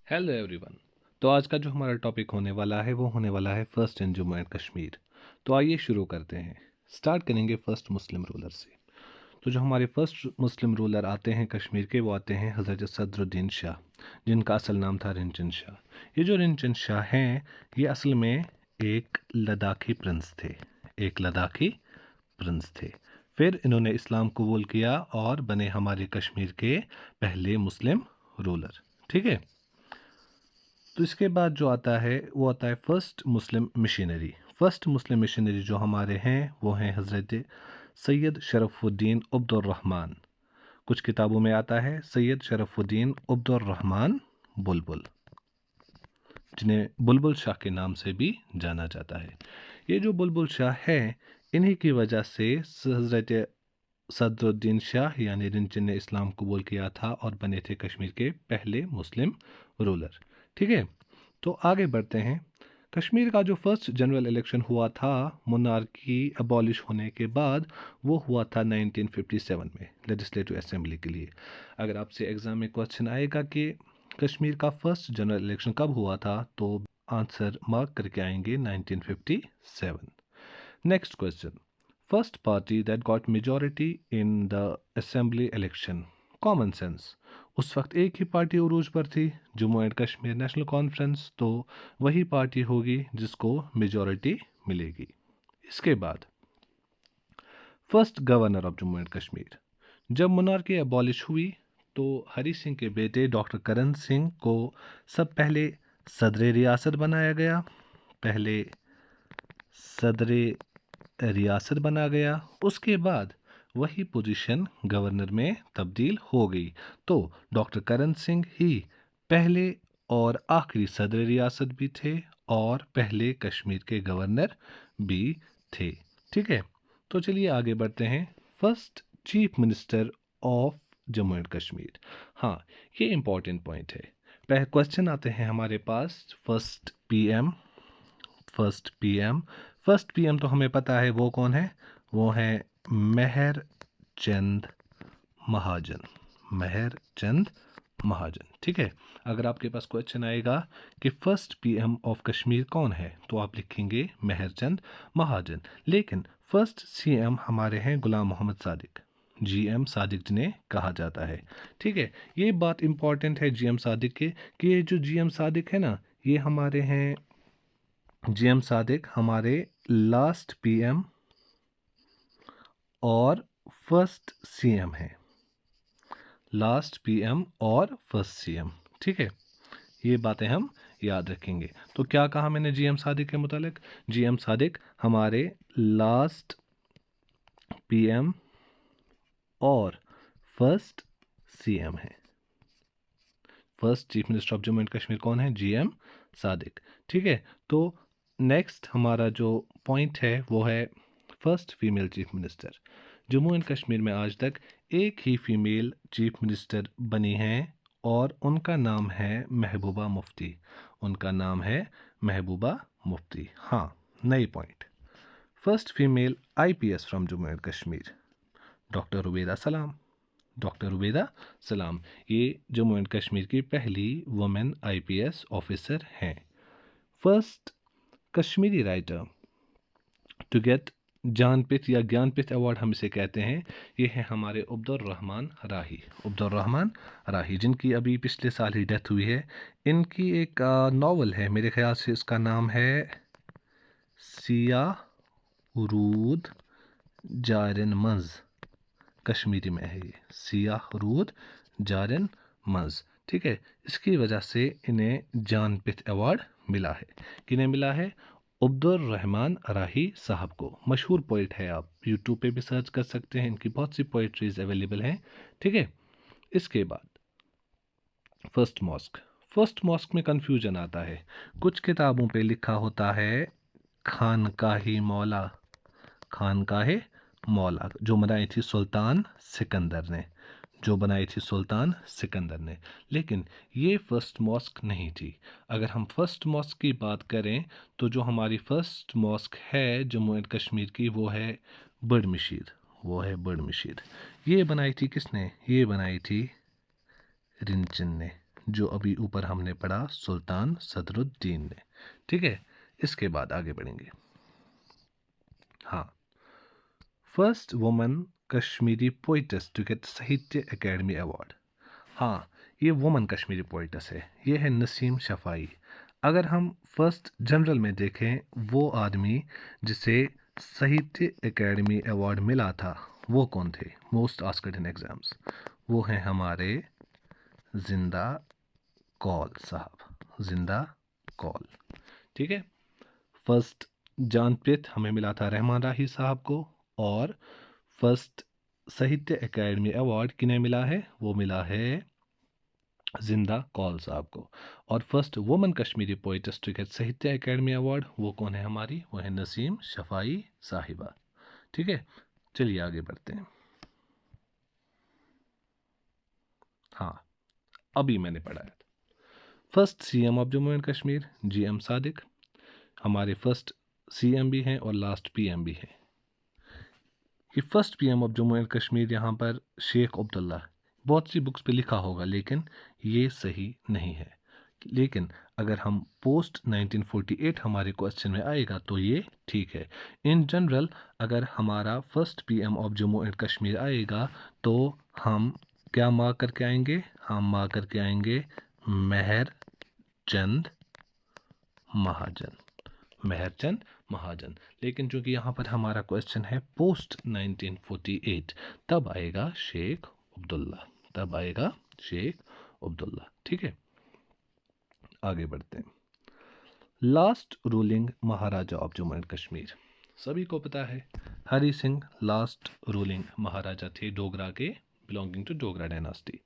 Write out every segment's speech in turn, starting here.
Hello everyone. तो आज का जो हमारा टॉपिक होने वाला है वो होने वाला है first in Jammu and Kashmir. तो आइए शुरू करते हैं। स्टार्ट करेंगे फर्स्ट मुस्लिम रूलर से। तो जो हमारे फर्स्ट मुस्लिम रूलर आते हैं कश्मीर के वो आते हैं हज़रत सदरुद्दीन शाह, जिनका असल नाम था रिंचन शाह। ये जो रिंचन शाह हैं ये असल में एक लद्दाखी प्रिंस थे। एक लद्दाखी प्रिंस थे। फिर इन्होंने इस्लाम कबूल किया और बने हमारे कश्मीर के पहले मुस्लिम रूलर। ठीक है। तो इसके बाद जो आता है वो आता है first Muslim missionary. First Muslim missionary जो हमारे हैं वो हैं हज़रत सैयद शरफुद्दीन अब्दुर्रहमान। कुछ किताबों में आता है सैयद शरफुद्दीन अब्दुर्रहमान बुलबुल, जिन्हें बुलबुल शाह के नाम से भी जाना जाता है। ये जो बुलबुल शाह है इन्हीं की वजह से हज़रत सदरुद्दीन शाह यानी रिंचन ने इस्लाम कबूल किया था और बने थे कश्मीर के पहले मुस्लिम रूलर। ठीक है। तो आगे बढ़ते हैं। कश्मीर का जो फर्स्ट जनरल इलेक्शन हुआ था मोनार्की अबॉलिश होने के बाद वो हुआ था 1957 में लेजिस्लेटिव असेंबली के लिए। अगर आपसे एग्ज़ाम में क्वेश्चन आएगा कि कश्मीर का फर्स्ट जनरल इलेक्शन कब हुआ था तो आंसर मार्क करके आएंगे 1957। Next question. First party that got majority in the assembly election. Common sense. उस वक्त एक ही पार्टी उरूज पर थी, Jammu and Kashmir national conference, तो वही पार्टी होगी जिसको मेजॉरिटी मिलेगी। इसके बाद first governor of Jammu and Kashmir. जब मोनार्की अबॉलिश हुई तो हरी सिंह के बेटे डॉक्टर करण सिंह को सब पहले सदर रियासत बनाया गया। पहले सदर रियासत बना गया। उसके बाद वही पोजीशन गवर्नर में तब्दील हो गई। तो डॉक्टर करण सिंह ही पहले और आखिरी सदर रियासत भी थे और पहले कश्मीर के गवर्नर भी थे। ठीक है। तो चलिए आगे बढ़ते हैं। First chief minister of Jammu and Kashmir. हाँ, ये इंपॉर्टेंट पॉइंट है। पहले क्वेश्चन आते हैं हमारे पास first PM. First PM. First PM तो हमें पता है वो कौन है, वो है मेहर चंद महाजन। मेहर चंद महाजन। ठीक है। अगर आपके पास क्वेश्चन आएगा कि फर्स्ट पीएम ऑफ कश्मीर कौन है तो आप लिखेंगे मेहर चंद महाजन। लेकिन फर्स्ट सीएम हमारे हैं गुलाम मोहम्मद सादिक। जीएम सादिक जिन्हें कहा जाता है। ठीक है। ये बात इंपॉर्टेंट है जीएम सादिक के कि ये जो जीएम सादिक है ना ये हमारे हैं जीएम सादिक हमारे लास्ट पीएम और फर्स्ट सीएम है। लास्ट पीएम और फर्स्ट सीएम। ठीक है। ये बातें हम याद रखेंगे। तो क्या कहा मैंने जीएम सादिक के मुतालिक? जीएम सादिक हमारे लास्ट पीएम और फर्स्ट सीएम है। First chief minister of Jammu and Kashmir कौन है? जीएम सादिक। ठीक है। तो नेक्स्ट हमारा जो पॉइंट है वो है first female chief minister. Jammu and Kashmir में आज तक एक ही फीमेल चीफ मिनिस्टर बनी हैं और उनका नाम है महबूबा मुफ्ती। उनका नाम है महबूबा मुफ्ती। हाँ, नई point. First female IPS from Jammu and Kashmir, doctor Rubaida Salam. Doctor Rubaida सलाम ये जम्मू एंड कश्मीर की पहली वुमेन आईपीएस ऑफिसर हैं। First Kashmiri writer to get Jnanpith या ज्ञानपिथ अवार्ड हम इसे कहते हैं, ये है हमारे अब्दुर्रहमान राही। अब्दुर्रहमान राही जिनकी अभी पिछले साल ही डेथ हुई है। इनकी एक नावल है, मेरे ख्याल से इसका नाम है सियाह रूद जारन मज़। कश्मीरी में है ये सियाह रूद जारन मज़। ठीक है। इसकी वजह से इन्हें जानपिथ अवार्ड मिला है। किन्हें मिला है? अब्दुर्रहमान राही साहब को। मशहूर पोइट है, आप यूट्यूब पे भी सर्च कर सकते हैं, इनकी बहुत सी पोइट्रीज अवेलेबल हैं। ठीक है। इसके बाद फर्स्ट मॉस्क। फर्स्ट मॉस्क में कंफ्यूजन आता है। कुछ किताबों पे लिखा होता है खानकाही मौला। खानकाहे मौला जो बनाई थी सुल्तान सिकंदर ने। जो बनाई थी सुल्तान सिकंदर ने। लेकिन ये फर्स्ट मॉस्क नहीं थी। अगर हम फर्स्ट मॉस्क की बात करें तो जो हमारी फर्स्ट मॉस्क है जम्मू एंड कश्मीर की वो है बड़ मशीद। वो है बड़ मशीद। ये बनाई थी किसने? ये बनाई थी रिंचन ने। जो अभी ऊपर हमने पढ़ा सुल्तान सदरुद्दीन ने। ठीक है, इसके बाद आगे बढ़ेंगे। हाँ, first woman Kashmiri poets to get Sahitya Akademi award. हाँ, ये वुमन कश्मीरी पोइटस है, ये है नसीम शफ़ाई। अगर हम फर्स्ट जनरल में देखें, वो आदमी जिसे साहित्य एकेडमी अवार्ड मिला था वो कौन थे? मोस्ट आस्क्ड इन एग्जाम्स, वो हैं हमारे जिंदा कौल साहब, जिंदा कौल। ठीक है, फर्स्ट जानप्रित हमें मिला था रहमान राही साहब को, और फर्स्ट साहित्य एकेडमी अवार्ड किन्हें मिला है? वो मिला है जिंदा कौल साहब को। और first woman Kashmiri poets to get Sahitya Akademi award वो कौन है हमारी? वो है नसीम शफ़ाई साहिबा। ठीक है, चलिए आगे बढ़ते हैं। हाँ, अभी मैंने पढ़ाया था first CM of Jammu and Kashmir GM Sadiq, हमारे फर्स्ट सीएम भी हैं और लास्ट पीएम भी हैं। ये first PM of Jammu and Kashmir यहाँ पर शेख अब्दुल्ला, बहुत सी बुक्स पे लिखा होगा लेकिन ये सही नहीं है। लेकिन अगर हम पोस्ट 1948 हमारे क्वेश्चन में आएगा तो ये ठीक है। इन जनरल अगर हमारा first PM of Jammu and Kashmir आएगा तो हम क्या मार्क करके आएंगे? हम मार्क करके आएंगे मेहर चंद महाजन, मेहरचंद महाजन। लेकिन चूंकि यहाँ पर हमारा क्वेश्चन है पोस्ट 1948, तब आएगा शेख अब्दुल्ला, तब आएगा शेख अब्दुल्ला। ठीक है, आगे बढ़ते हैं। Last ruling Maharaja of Jammu and Kashmir, सभी को पता है हरी सिंह लास्ट रूलिंग महाराजा थे डोगरा के, बिलोंगिंग टू डोगरा डायनास्टी।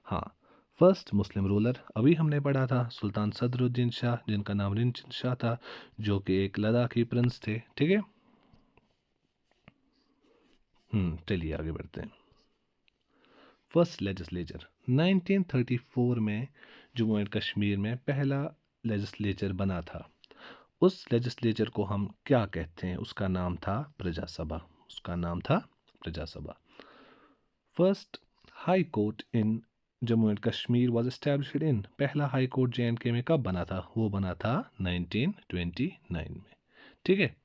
हाँ, फर्स्ट मुस्लिम रूलर अभी हमने पढ़ा था सुल्तान सदरुद्दीन शाह, जिनका नाम रिंचन शाह था, जो कि एक लद्दाखी प्रिंस थे। ठीक है, चलिए आगे बढ़ते हैं। फर्स्ट लेजिस्लेचर 1934 में जम्मू एंड कश्मीर में पहला लेजिस्लेचर बना था। उस लेजिस्लेचर को हम क्या कहते हैं? उसका नाम था प्रजा सभा, उसका नाम था प्रजा सभा। First high court in Jammu and Kashmir was established in, पहला हाई कोर्ट जे में कब बना था? वो बना था 1929 में। ठीक है,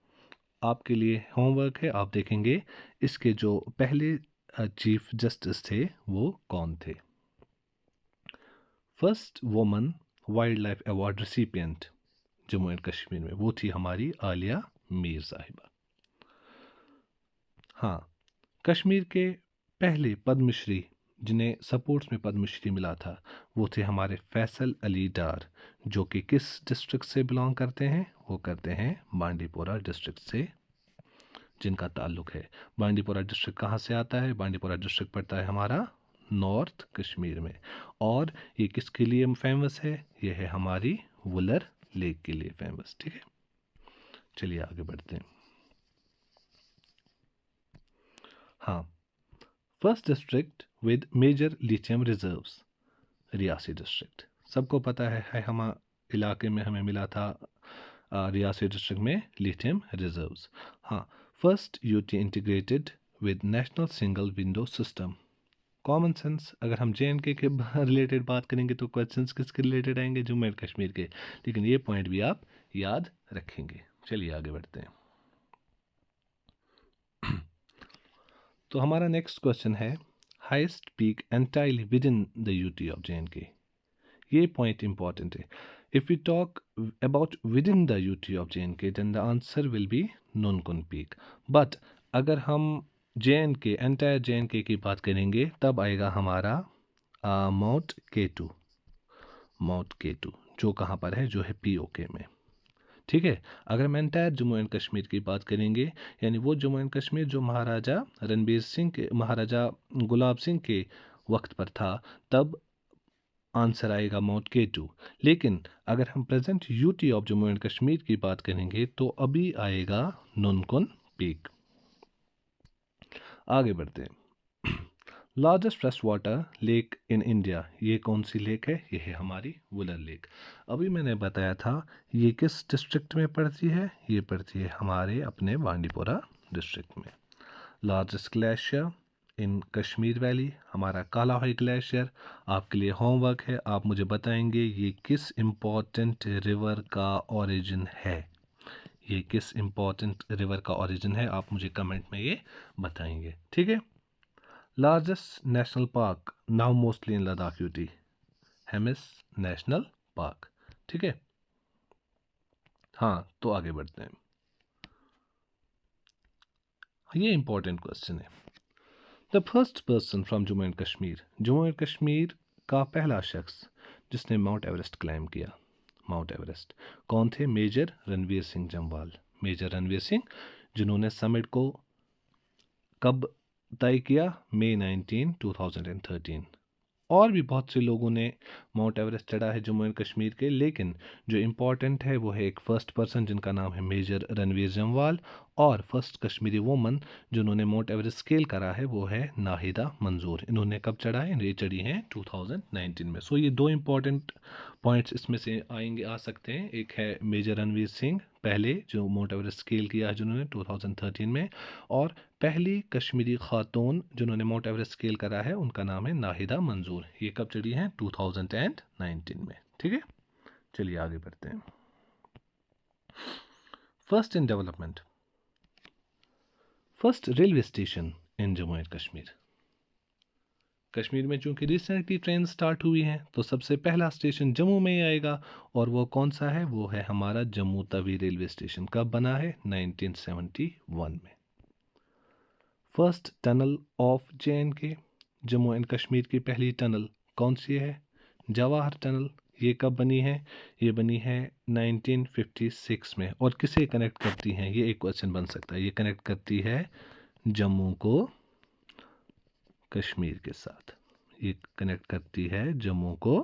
आपके लिए होमवर्क है, आप देखेंगे इसके जो पहले चीफ जस्टिस थे वो कौन थे। First woman wild life award recipient Jammu and Kashmir में वो थी हमारी आलिया मीर साहिबा। हाँ, कश्मीर के पहले पद्मश्री जिन्हें सपोर्ट्स में पद्मश्री मिला था वो थे हमारे फैसल अली डार, जो कि किस डिस्ट्रिक्ट से बिलोंग करते हैं? वो करते हैं बांडीपोरा डिस्ट्रिक्ट से, जिनका ताल्लुक है। बांडीपोरा डिस्ट्रिक्ट कहाँ से आता है? बांडीपोरा डिस्ट्रिक्ट पड़ता है हमारा नॉर्थ कश्मीर में। और ये किसके लिए फेमस है? ये है हमारी वुलर लेक के लिए फेमस। ठीक है, चलिए आगे बढ़ते हैं। हाँ, first district with major lithium reserves Reasi district, सबको पता है हम इलाके में हमें मिला था रियासी डिस्ट्रिक्ट में लिथियम रिजर्व्स। हाँ, first UT integrated with national single window system. Common sense, अगर हम जे के रिलेटेड बात करेंगे तो क्वेश्चंस किसके रिलेटेड आएंगे? जम्मू एंड कश्मीर के, लेकिन ये पॉइंट भी आप याद रखेंगे। चलिए आगे बढ़ते हैं। तो हमारा नेक्स्ट क्वेश्चन है highest peak entirely within the UT of J, ये पॉइंट इंपॉर्टेंट है। If you talk about within the UT of J then the answer will be Nunkun peak. But अगर हम जे एंटायर जे की बात करेंगे तब आएगा हमारा माउंट केटू, माउंट केटू जो कहाँ पर है? जो है पीओके में। ठीक है, अगर हम एंटायर जम्मू एंड कश्मीर की बात करेंगे, यानी वो जम्मू एंड कश्मीर जो महाराजा रणबीर सिंह के, महाराजा गुलाब सिंह के वक्त पर था, तब आंसर आएगा माउंट केटू। लेकिन अगर हम present UT of Jammu and Kashmir की बात करेंगे तो अभी आएगा नुनकुन पीक। आगे बढ़ते हैं। Largest fresh water lake in India, ये कौन सी लेक है? ये है हमारी वुलर लेक। अभी मैंने बताया था ये किस डिस्ट्रिक्ट में पड़ती है? ये पड़ती है हमारे अपने बांडीपोरा डिस्ट्रिक्ट में। लार्जेस्ट ग्लेशियर इन कश्मीर वैली, हमारा कालाहोई ग्लेशियर। आपके लिए होमवर्क है, आप मुझे बताएंगे ये किस इम्पोर्टेंट रिवर का ओरिजिन है। ये किस इम्पोर्टेंट रिवर का ओरिजिन है, आप मुझे कमेंट में ये बताएंगे, ठीक है। Largest national park now mostly in Ladakh UT, Hemis national park, ठीक है। हाँ, तो आगे बढ़ते हैं। ये इंपॉर्टेंट क्वेश्चन है। The first person from Jammu and Kashmir, Jammu and Kashmir का पहला शख्स जिसने माउंट एवरेस्ट क्लाइम किया, माउंट एवरेस्ट, कौन थे? मेजर रणवीर सिंह जम्वाल। मेजर रणवीर सिंह, जिन्होंने समिट को कब तय किया? मई 19, 2013। और भी बहुत से लोगों ने माउंट एवरेस्ट चढ़ा है जम्मू एंड कश्मीर के, लेकिन जो इम्पोर्टेंट है वो है एक फ़र्स्ट पर्सन जिनका नाम है मेजर रणवीर जम्वाल, और फर्स्ट कश्मीरी वुमन जिन्होंने माउंट एवरेस्ट स्केल करा है वो है नाहिदा मंजूर। इन्होंने कब चढ़ा है? ये चढ़ी हैं 2019 में। सो ये दो इम्पॉर्टेंट पॉइंट्स इसमें से आएंगे, आ सकते हैं। एक है मेजर रणवीर सिंह, पहले जो माउंट एवरेस्ट स्केल किया है जिन्होंने 2013 में, और पहली कश्मीरी खातून जिन्होंने माउंट एवरेस्ट स्केल करा है उनका नाम है नाहिदा मंजूर। ये कब चढ़ी हैं? 2019 में, ठीक है। चलिए आगे बढ़ते हैं। First in development, first railway station in Jammu and Kashmir. Kashmir में चूंकि रिसेंटली ट्रेन स्टार्ट हुई हैं तो सबसे पहला स्टेशन जम्मू में ही आएगा, और वो कौन सा है? वो है हमारा जम्मू तवी रेलवे स्टेशन। कब बना है? 1971 में। First tunnel of JNK, Jammu and Kashmir की पहली टनल कौन सी है? जवाहर टनल। ये कब बनी है? ये बनी है 1956 में। और किसे कनेक्ट करती हैं? ये एक क्वेश्चन बन सकता है। ये कनेक्ट करती है जम्मू को कश्मीर के साथ। ये कनेक्ट करती है जम्मू को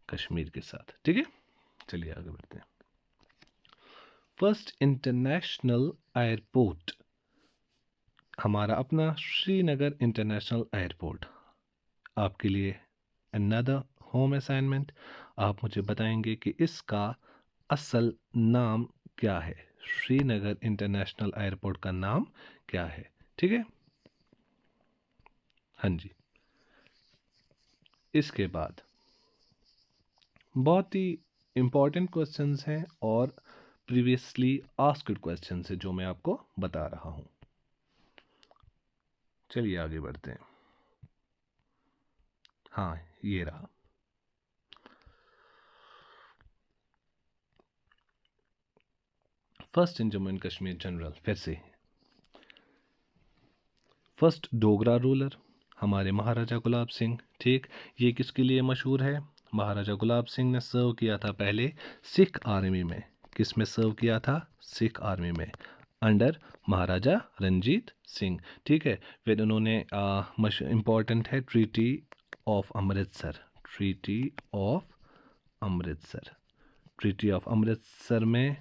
कश्मीर के साथ, ठीक है। चलिए आगे बढ़ते हैं। फर्स्ट इंटरनेशनल एयरपोर्ट, हमारा अपना श्रीनगर इंटरनेशनल एयरपोर्ट। आपके लिए अनदर होम असाइनमेंट, आप मुझे बताएंगे कि इसका असल नाम क्या है। श्रीनगर इंटरनेशनल एयरपोर्ट का नाम क्या है, ठीक है। हाँ जी। इसके बाद बहुत ही इम्पॉर्टेंट क्वेश्चंस हैं और प्रीवियसली आस्क्ड क्वेश्चंस है जो मैं आपको बता रहा हूं। चलिए आगे बढ़ते हैं। हाँ, ये रहा। First in Jammu and Kashmir general, फिर से फर्स्ट डोगरा रूलर हमारे महाराजा गुलाब सिंह, ठीक। ये किसके लिए मशहूर है? महाराजा गुलाब सिंह ने सर्व किया था पहले सिख आर्मी में। किस में सर्व किया था? सिख आर्मी में, अंडर महाराजा रंजीत सिंह, ठीक है। फिर उन्होंने इम्पॉर्टेंट है treaty of Amritsar, treaty of Amritsar. Treaty of Amritsar में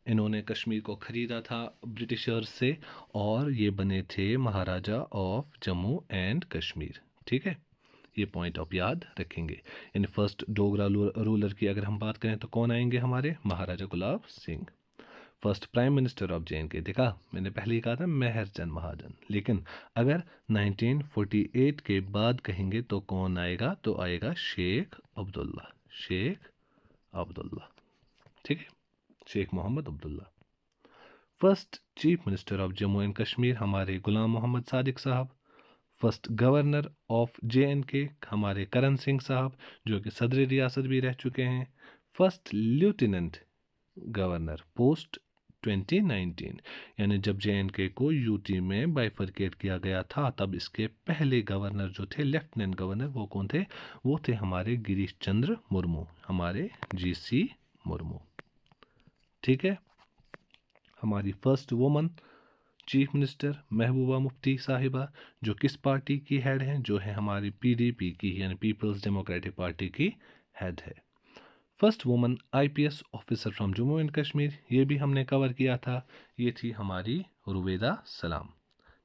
इन्होंने कश्मीर को ख़रीदा था ब्रिटिशर्स से, और ये बने थे महाराजा ऑफ जम्मू एंड कश्मीर, ठीक है। ये पॉइंट आप याद रखेंगे। इन फर्स्ट डोगरा रूलर की अगर हम बात करें तो कौन आएंगे? हमारे Maharaja Gulab Singh. First prime minister of JNK, देखा मैंने पहले ही कहा था मेहरचंद महाजन, लेकिन अगर 1948 के बाद कहेंगे तो कौन आएगा? तो आएगा शेख अब्दुल्ला, शेख अब्दुल्ला, ठीक है, Sheikh Mohammad Abdullah. First chief minister of Jammu and Kashmir हमारे गुलाम मोहम्मद सादिक साहब। फर्स्ट गवर्नर ऑफ JNK हमारे करण सिंह साहब, जो कि सदर रियासत भी रह चुके हैं। फर्स्ट लेफ्टिनेंट गवर्नर पोस्ट 2019, यानी जब JNK को UT में बाइफरकेट किया गया था तब इसके पहले गवर्नर जो थे, लेफ्टिनेंट गवर्नर, वो कौन थे? वो थे हमारे गिरीश चंद्र मुर्मू, हमारे GC मुर्मू, ठीक है। हमारी first woman chief minister Mehbooba Mufti साहिबा, जो किस पार्टी की हेड हैं? जो है हमारी PDP की, यानी पीपल्स डेमोक्रेटिक पार्टी की हेड है। First woman IPS officer from Jammu and Kashmir, ये भी हमने कवर किया था, ये थी हमारी रुवेदा सलाम,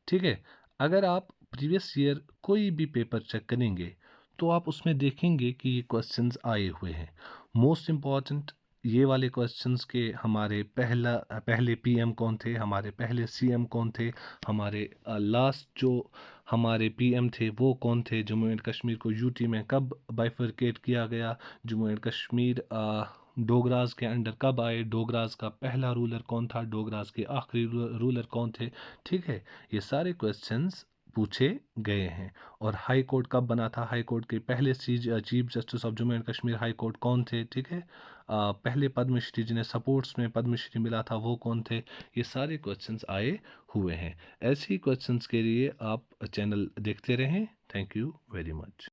ठीक है। अगर आप प्रीवियस ईयर कोई भी पेपर चेक करेंगे तो आप उसमें देखेंगे कि ये क्वेश्चंस आए हुए हैं। मोस्ट इम्पॉर्टेंट ये वाले क्वेश्चंस के हमारे पहले पीएम कौन थे, हमारे पहले सीएम कौन थे, हमारे लास्ट जो हमारे पीएम थे वो कौन थे, जम्मू एंड कश्मीर को यूटी में कब बाइफरकेट किया गया, जम्मू एंड कश्मीर डोगराज के अंडर कब आए, डोगराज का पहला रूलर कौन था, डोगराज के आखिरी रूलर कौन थे। ठीक है, ये सारे क्वेश्चंस पूछे गए हैं। और हाई कोर्ट कब बना था, हाई कोर्ट के पहले chief justice of Jammu and Kashmir high court कौन थे। ठीक है, पहले पद्मश्री जिन्हें सपोर्ट्स में पद्मश्री मिला था वो कौन थे। ये सारे क्वेश्चंस आए हुए हैं। ऐसे ही क्वेश्चंस के लिए आप चैनल देखते रहें। Thank you very much.